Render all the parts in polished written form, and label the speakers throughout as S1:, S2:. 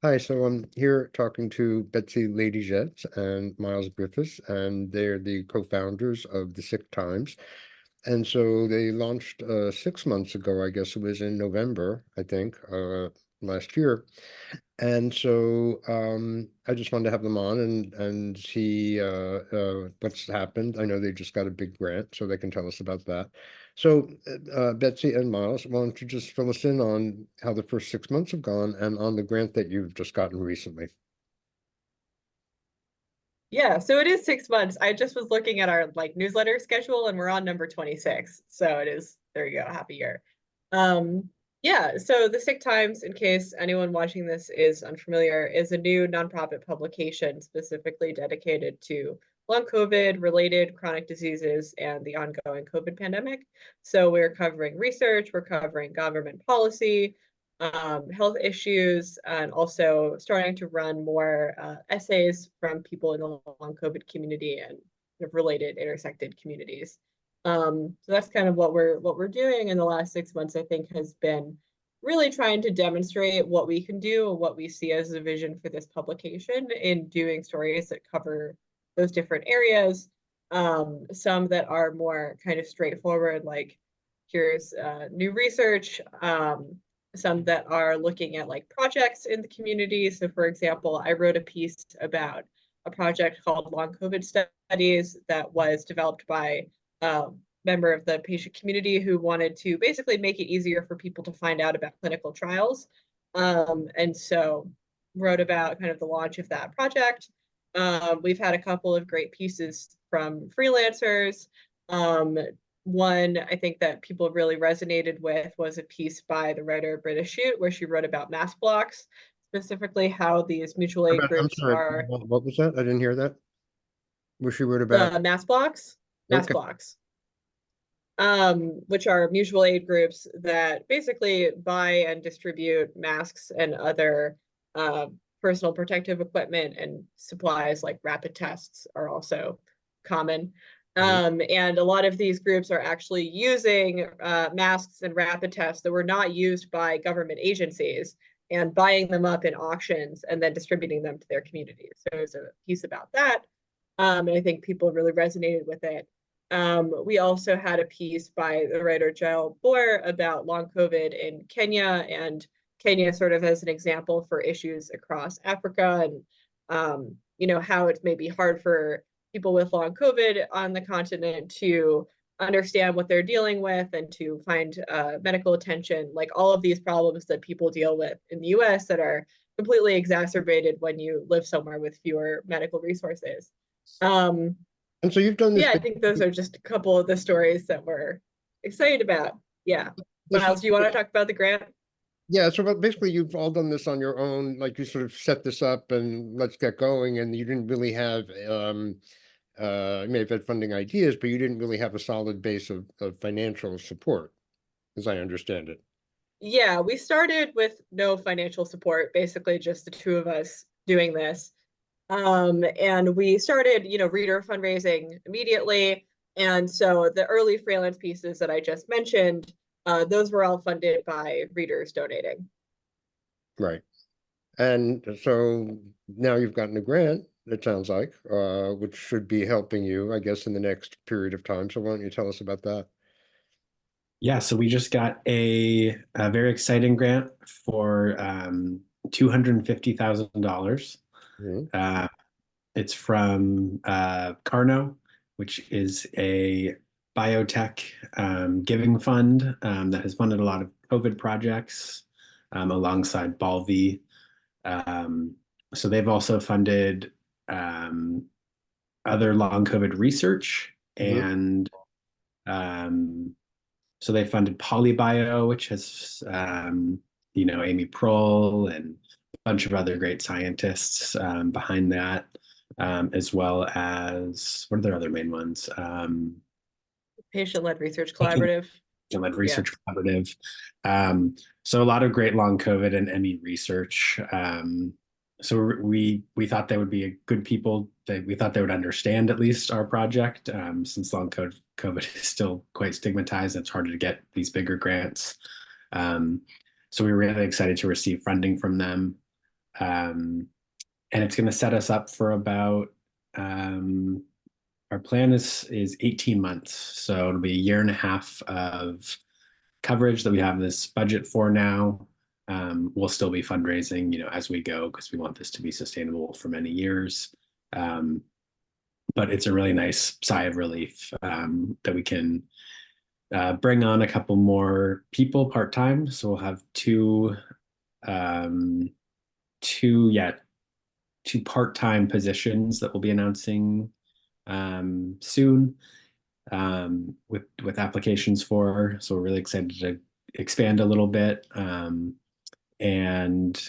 S1: Hi, so I'm here talking to Betsy Ladyzhets and Miles Griffis, and they're the co-founders of the Sick Times. And so they launched 6 months ago, I guess it was in November, I think, last year. And so I just wanted to have them on and see what's happened. I know they just got a big grant, so they can tell us about that. So, Betsy and Miles, why don't you just fill us in on how the first 6 months have gone and on the grant that you've just gotten recently?
S2: Yeah, so it is 6 months. I just was looking at our newsletter schedule and we're on number 26. So it is, there you go, happy year. Yeah, so the Sick Times, in case anyone watching this is unfamiliar, is a new nonprofit publication specifically dedicated to long COVID related chronic diseases and the ongoing COVID pandemic. So we're covering research, we're covering government policy, health issues, and also starting to run more essays from people in the long COVID community and related intersected communities. So that's kind of what we're doing in the last 6 months. I think has been really trying to demonstrate what we can do and what we see as a vision for this publication in doing stories that cover those different areas. Some that are more kind of straightforward, like here's new research. Some that are looking at like projects in the community. So, for example, I wrote a piece about a project called Long COVID Studies that was developed by a member of the patient community who wanted to basically make it easier for people to find out about clinical trials. And so wrote about kind of the launch of that project. We've had a couple of great pieces from freelancers. Um, One I think that people really resonated with was a piece by the writer British Shoot, where she wrote about mass blocks, specifically how these mutual aid
S1: I'm
S2: groups
S1: sorry,
S2: are
S1: what was that? I didn't hear that. Was she wrote about?
S2: the mass
S1: Okay.
S2: blocks, which are mutual aid groups that basically buy and distribute masks and other uh, personal protective equipment and supplies like rapid tests are also common.
S1: Mhm.
S2: And a lot of these groups are actually using masks and rapid tests that were not used by government agencies and buying them up in auctions and then distributing them to their communities. So there's a piece about that. And I think people really resonated with it. We also had a piece by the writer Jael Boer about long COVID in Kenya, and Kenya sort of as an example for issues across Africa, and how it may be hard for people with long COVID on the continent to understand what they're dealing with and to find medical attention, like all of these problems that people deal with in the US that are completely exacerbated when you live somewhere with fewer medical resources. Um,
S1: And so you've done this.
S2: yeah, I think those are just a couple of the stories that we're excited about. Yeah.
S1: This is
S2: Miles, do you want to talk about the grant?
S1: Yeah, so but basically you've all done this on your own, like you sort of set this up and let's get going, and you didn't really have you may have had funding ideas, but you didn't really have a solid base of financial support, as I understand it.
S2: Yeah, we started with no financial support, basically just the two of us doing this. And we started, reader fundraising immediately. And so the early freelance pieces that I just mentioned, those were all funded by readers donating.
S1: Right. And so now you've gotten a grant, it sounds like, which should be helping you, I guess, in the next period of time. So why don't you tell us about that?
S3: Yeah, so we just got a very exciting grant for $250,000.
S1: Mhm.
S3: Uh, it's from Carno, which is a biotech giving fund that has funded a lot of COVID projects alongside Balvi. Um, so they've also funded um, other long COVID research
S1: Mhm.
S3: and um, so they funded Polybio, which has, Amy Prohl and a bunch of other great scientists behind that, as well as what are their other main ones?
S2: Patient-led research
S3: Patient
S2: collaborative.
S3: Led
S2: Yeah.
S3: Research Collaborative. So a lot of great long COVID and ME research. So we thought they would be good people. We thought they would understand at least our project, since long COVID is still quite stigmatized. It's harder to get these bigger grants. Um, so we were really excited to receive funding from them. And it's going to set us up for about our plan is 18 months. So it'll be a year and a half of coverage that we have this budget for now. We'll still be fundraising, as we go, because we want this to be sustainable for many years. But it's a really nice sigh of relief that we can bring on a couple more people part-time. So we'll have two part-time positions that we'll be announcing soon with applications for. So we're really excited to expand a little bit and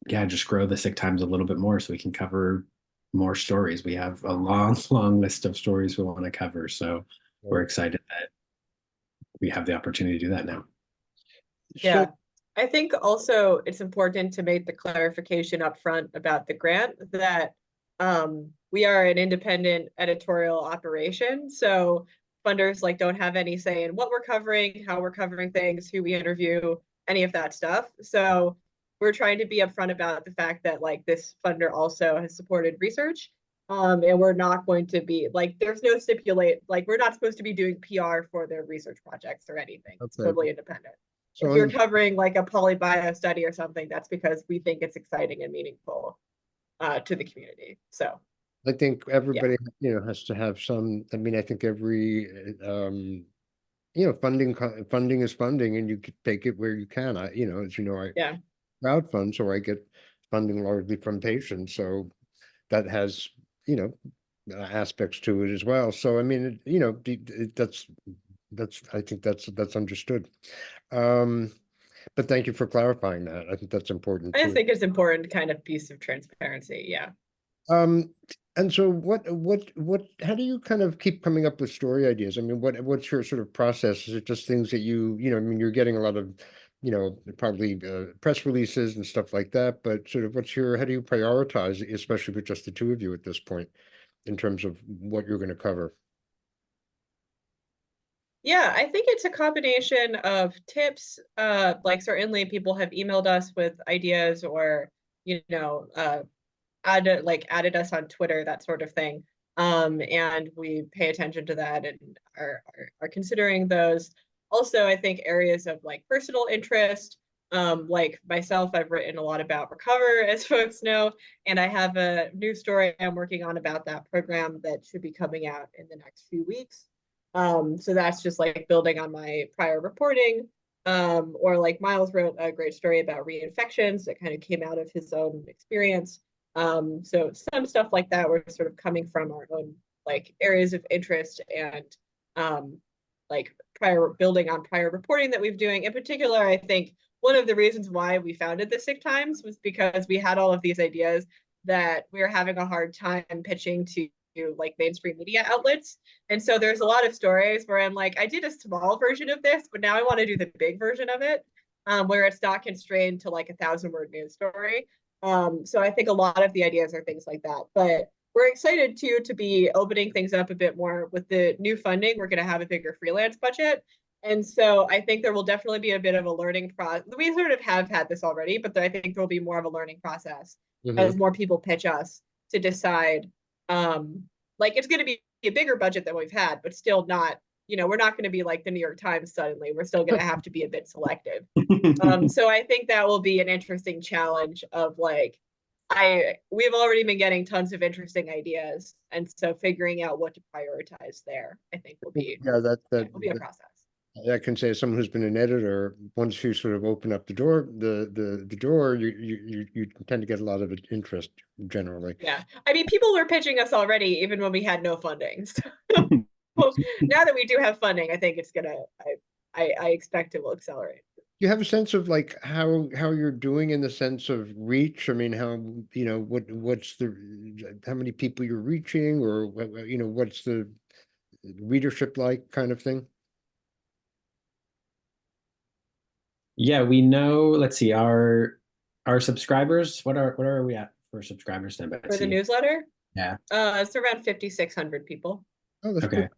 S3: just grow the sick times a little bit more so we can cover more stories. We have a long list of stories we want to cover. So we're excited that we have the opportunity to do that now.
S2: Yeah. I think also it's important to make the clarification up front about the grant that we are an independent editorial operation. So funders don't have any say in what we're covering, how we're covering things, who we interview, any of that stuff. So we're trying to be upfront about the fact that this funder also has supported research. And we're not going to be there's no we're not supposed to be doing PR for their research projects or anything. It's totally independent. So if you're covering a polybio study or something, that's because we think it's exciting and meaningful to the community. So
S1: I think everybody, has to have some. I mean, I think every, funding is funding, and you can take it where you can. I crowdfund, so I get funding largely from patients. So that has, aspects to it as well. So I mean, that's I think that's understood. But thank you for clarifying that. I think that's important
S2: I
S1: too.
S2: think it's important kind of piece of transparency. Yeah.
S1: And so how do you kind of keep coming up with story ideas? I mean, what's your sort of process? Is it just things that I mean, you're getting a lot of, probably press releases and stuff like that, but sort of how do you prioritize, especially with just the two of you at this point, in terms of what you're going to cover?
S2: Yeah, I think it's a combination of tips. Certainly people have emailed us with ideas or, added us on Twitter, that sort of thing. And we pay attention to that and are considering those. Also, I think areas of personal interest. Like myself, I've written a lot about Recover, as folks know, and I have a new story I'm working on about that program that should be coming out in the next few weeks. So that's just building on my prior reporting. Or Miles wrote a great story about reinfections that kind of came out of his own experience. So some stuff like that we're sort of coming from our own areas of interest and building on prior reporting that we've doing. In particular, I think one of the reasons why we founded the Sick Times was because we had all of these ideas that we were having a hard time pitching to mainstream media outlets. And so there's a lot of stories where I'm I did a small version of this, but now I want to do the big version of it, where it's not constrained to 1,000-word news story. So I think a lot of the ideas are things like that. But we're excited too to be opening things up a bit more with the new funding. We're going to have a bigger freelance budget. And so I think there will definitely be a bit of a learning process. We sort of have had this already, but I think there will be more of a learning process as more people pitch us to decide. It's going to be a bigger budget than we've had, but still not, we're not going to be like the New York Times suddenly. We're still going to have to be a bit selective. So I think that will be an interesting challenge of we've already been getting tons of interesting ideas. And so figuring out what to prioritize there, I think will be, will be a process.
S1: I can say as someone who's been an editor, once you sort of open up the door, the door, you tend to get a lot of interest generally.
S2: Yeah, I mean, people were pitching us already, even when we had no funding. So now that we do have funding, I think it's I expect it will accelerate.
S1: You have a sense of how you're doing in the sense of reach? I mean, how many people you're reaching, or what's the readership like, kind of thing?
S3: Yeah, we know. Let's see, our subscribers. What are we at for subscribers now, Betsy?
S2: For the newsletter?
S3: Yeah.
S2: It's around 5,600 people.
S1: Oh, that's okay. Cool.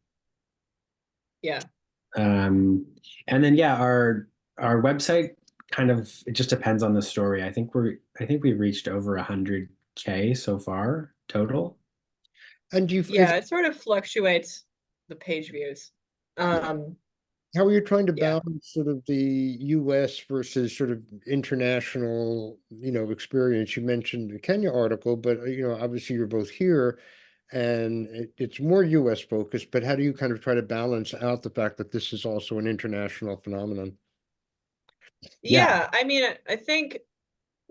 S2: Yeah.
S3: And then our website kind of, it just depends on the story. I think we've reached over 100K so far total.
S1: And do you,
S2: Yeah, it sort of fluctuates the page views. Um,
S1: how are you trying to
S2: yeah.
S1: balance sort of the US versus sort of international, experience? You mentioned the Kenya article, but obviously you're both here and it's more US focused, but how do you kind of try to balance out the fact that this is also an international phenomenon?
S3: Yeah,
S2: Yeah, I mean, I think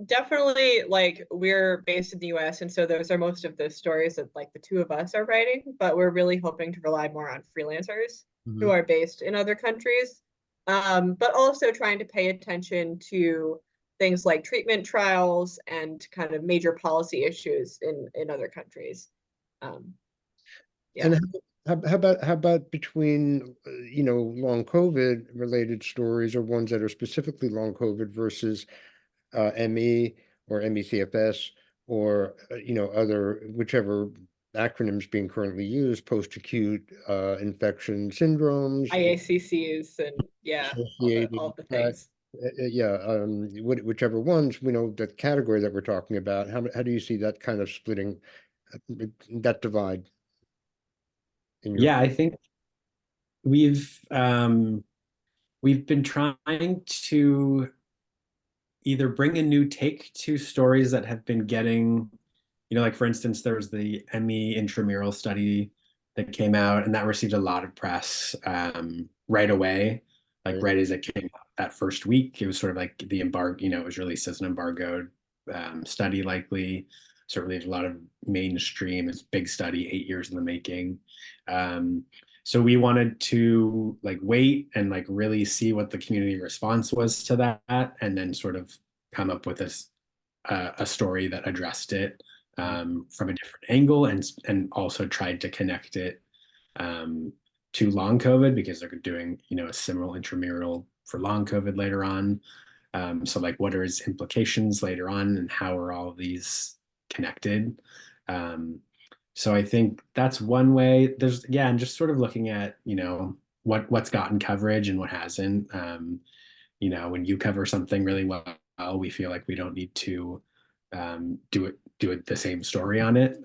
S2: definitely like we're based in the US, and so those are most of the stories that like the two of us are writing, but we're really hoping to rely more on freelancers who
S1: Mhm.
S2: are based in other countries. But also trying to pay attention to things like treatment trials and kind of major policy issues in other countries. Um,
S1: And
S2: yeah.
S1: how about between long COVID related stories or ones that are specifically long COVID versus ME or MECFS or other whichever acronyms being currently used, post-acute infection syndromes
S2: IACCs and yeah, all
S1: associated.
S2: the things.
S1: Yeah, whichever ones we know that category that we're talking about. How do you see that kind of splitting that divide in your?
S3: yeah, I think we've we've been trying to either bring a new take to stories that have been getting, like for instance, there was the ME intramural study that came out, and that received a lot of press right away, like
S1: Right.
S3: right as it came out that first week. It was sort of like the embargo, it was released as an embargoed study, likely. So it received a lot of mainstream. It's a big study, 8 years in the making. Um, so we wanted to like wait and like really see what the community response was to that, and then sort of come up with a story that addressed it from a different angle, and also tried to connect it um, to long COVID because they're doing a similar intramural for long COVID later on. So like, what are its implications later on, and how are all of these connected? Um, so I think that's one way. There's and just sort of looking at what's gotten coverage and what hasn't. When you cover something really well, we feel like we don't need to do it the same story on it,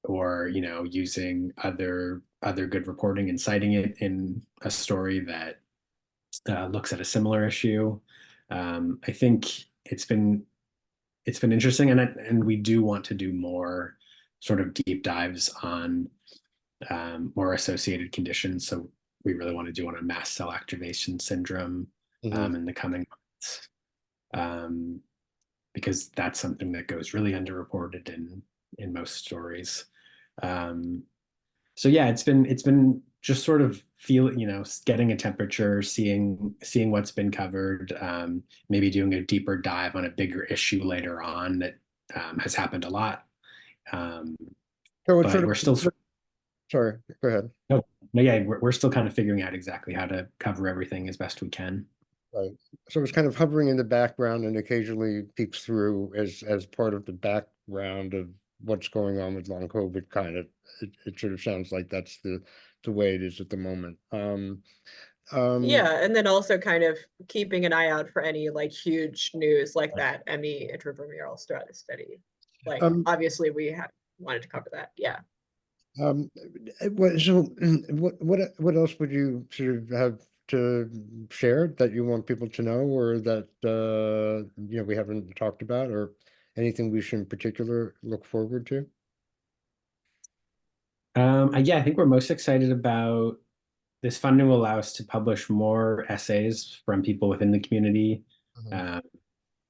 S3: or using other good reporting and citing it in a story that looks at a similar issue. I think it's been interesting, and we do want to do more sort of deep dives on more associated conditions. So we really want to do one on mast cell activation syndrome
S1: Mhm.
S3: in the coming months, um, because that's something that goes really underreported in most stories. Um, so yeah, it's been just sort of getting a temperature, seeing what's been covered, maybe doing a deeper dive on a bigger issue later on that has happened a lot. Um,
S1: So it's
S3: but
S1: sort of,
S3: we're still
S1: sorry, go ahead.
S3: no, no, yeah, we're still kind of figuring out exactly how to cover everything as best we can.
S1: Right. So it's kind of hovering in the background and occasionally peeks through as part of the background of what's going on with long COVID kind of. It sort of sounds like that's the way it is at the moment. Um,
S2: Yeah, and then also kind of keeping an eye out for any like huge news like that ME intramural study. Like
S1: um,
S2: obviously we have wanted to cover that. Yeah.
S1: um, what else would you sort of have to share that you want people to know or that we haven't talked about or anything we should in particular look forward to?
S3: Yeah, I think we're most excited about this funding will allow us to publish more essays from people within the community.
S1: Mhm.
S3: Um,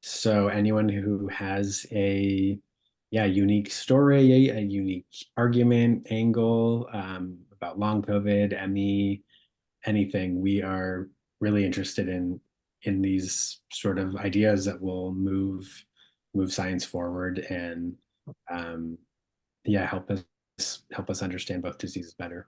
S3: so anyone who has a unique story, a unique argument, angle about long COVID, ME, anything, we are really interested in these sort of ideas that will move science forward and um, help us understand both diseases better.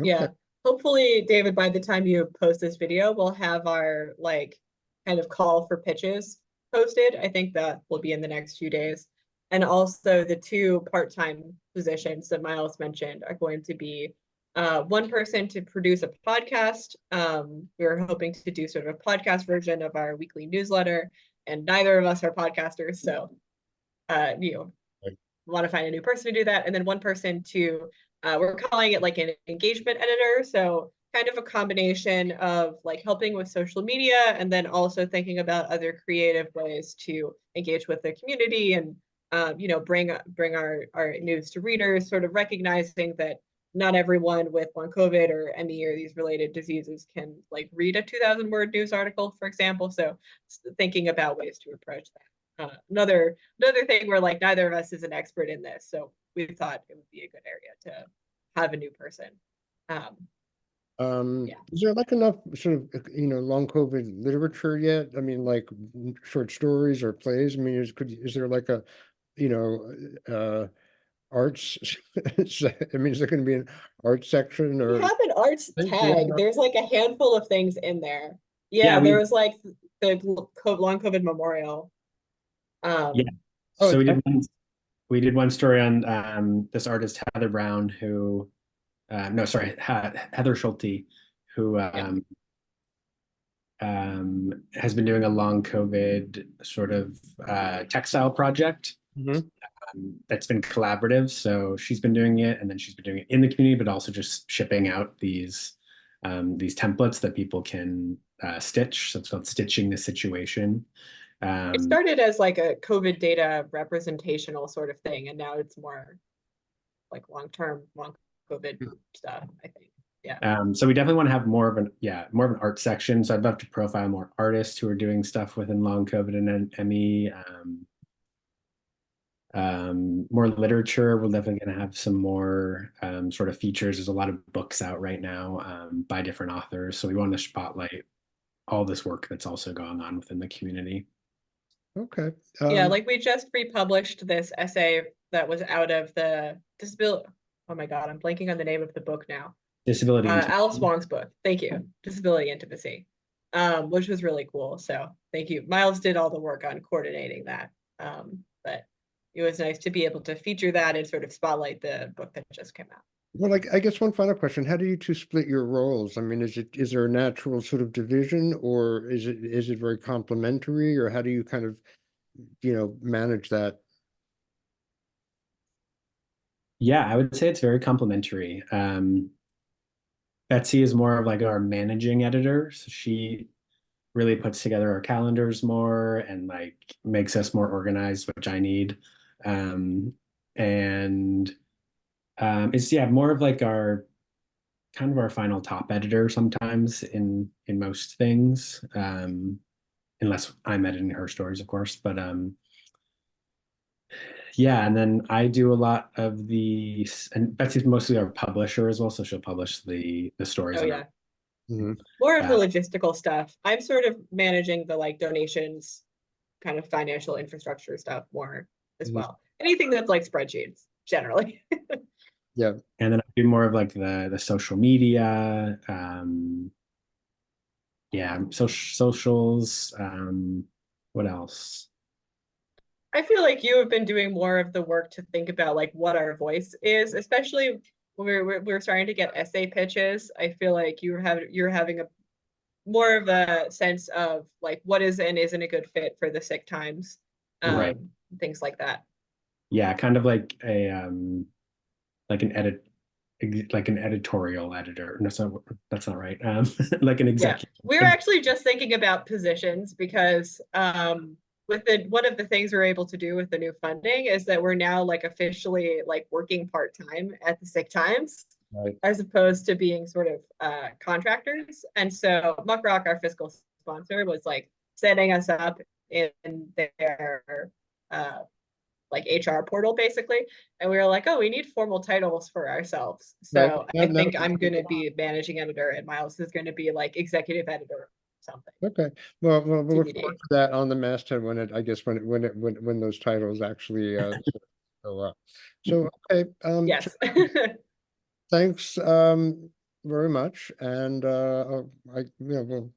S1: Okay.
S2: Yeah. Hopefully, David, by the time you post this video, we'll have our like kind of call for pitches posted. I think that will be in the next few days. And also the two part-time positions that Miles mentioned are going to be one person to produce a podcast. We were hoping to do sort of a podcast version of our weekly newsletter, and neither of us are podcasters, so want to find a new person to do that. And then one person to, we're calling it like an engagement editor. So kind of a combination of like helping with social media and then also thinking about other creative ways to engage with the community and, bring our news to readers, sort of recognizing that not everyone with long COVID or ME or these related diseases can like read a 2,000 word news article, for example. So thinking about ways to approach that. Another thing where like neither of us is an expert in this, so we thought it would be a good area to have a new person. Yeah.
S1: Is there like enough sort of long COVID literature yet? I mean, like short stories or plays? I mean, is there like a you know arts? I mean, is there going to be an art section
S2: We
S1: or
S2: have an arts tag. There's like a handful of things in there. Yeah, there was like the long COVID memorial.
S3: Yeah.
S1: Oh,
S3: So we did one story on this artist Heather Brown who no, sorry, Heather Schulte, who has been doing a long COVID sort of textile project that's been collaborative. So she's been doing it, and then she's been doing it in the community, but also just shipping out these templates that people can stitch. So it's called Stitching the Situation.
S2: It started as like a COVID data representational sort of thing, and now it's more like long COVID stuff, I think. Yeah.
S3: So we definitely want to have more of an art section. So I'd love to profile more artists who are doing stuff within long COVID and ME. More literature. We're definitely going to have some more sort of features. There's a lot of books out right now by different authors. So we want to spotlight all this work that's also going on within the community.
S1: Okay.
S2: Yeah, like we just republished this essay that was out of the disability. Oh my God, I'm blanking on the name of the book now.
S3: Disability Intimacy.
S2: Alice Wong's book. Thank you. Disability Intimacy, which was really cool. So thank you. Miles did all the work on coordinating that. But it was nice to be able to feature that and sort of spotlight the book that just came out.
S1: Well, like, I guess one final question: how do you two split your roles? I mean, is there a natural sort of division, or is it very complementary, or how do you kind of manage that?
S3: Yeah, I would say it's very complementary. Betsy is more of like our managing editor, so she really puts together our calendars more and like makes us more organized, which I need. And it's more of like our kind of our final top editor sometimes in most things, unless I'm editing her stories, of course. But yeah, and then I do a lot of and Betsy's mostly our publisher as well, so she'll publish the stories.
S2: Oh yeah. More of the logistical stuff. I'm sort of managing the like donations, kind of financial infrastructure stuff more as well. Anything that's like spreadsheets generally.
S1: Yeah.
S3: And then I do more of like the social media, socials. What else?
S2: I feel like you have been doing more of the work to think about like what our voice is, especially when we're starting to get essay pitches. I feel like you're having a more of a sense of like what is and isn't a good fit for the sick times,
S3: right?
S2: Things like that.
S3: Yeah, kind of like an editorial editor. No, that's not right. Like an executive.
S2: Yeah. We're actually just thinking about positions because one of the things we're able to do with the new funding is that we're now like officially like working part-time at the Sick Times,
S1: right,
S2: as opposed to being sort of contractors. And so Muck Rock, our fiscal sponsor, was like setting us up in their like HR portal basically. And we were like, oh, we need formal titles for ourselves. So
S1: right.
S2: I think I'm going to be managing editor and Miles is going to be like executive editor or something.
S1: Okay. Well, we'll look
S2: TBD.
S1: forward to that on the masthead when those titles actually go up. So, okay.
S2: Yes.
S1: Thanks very much, and we'll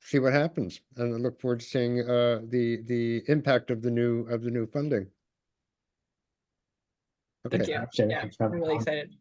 S1: see what happens, and I look forward to seeing the impact of the new funding. Okay.
S2: Thank you. Yeah, I'm really excited.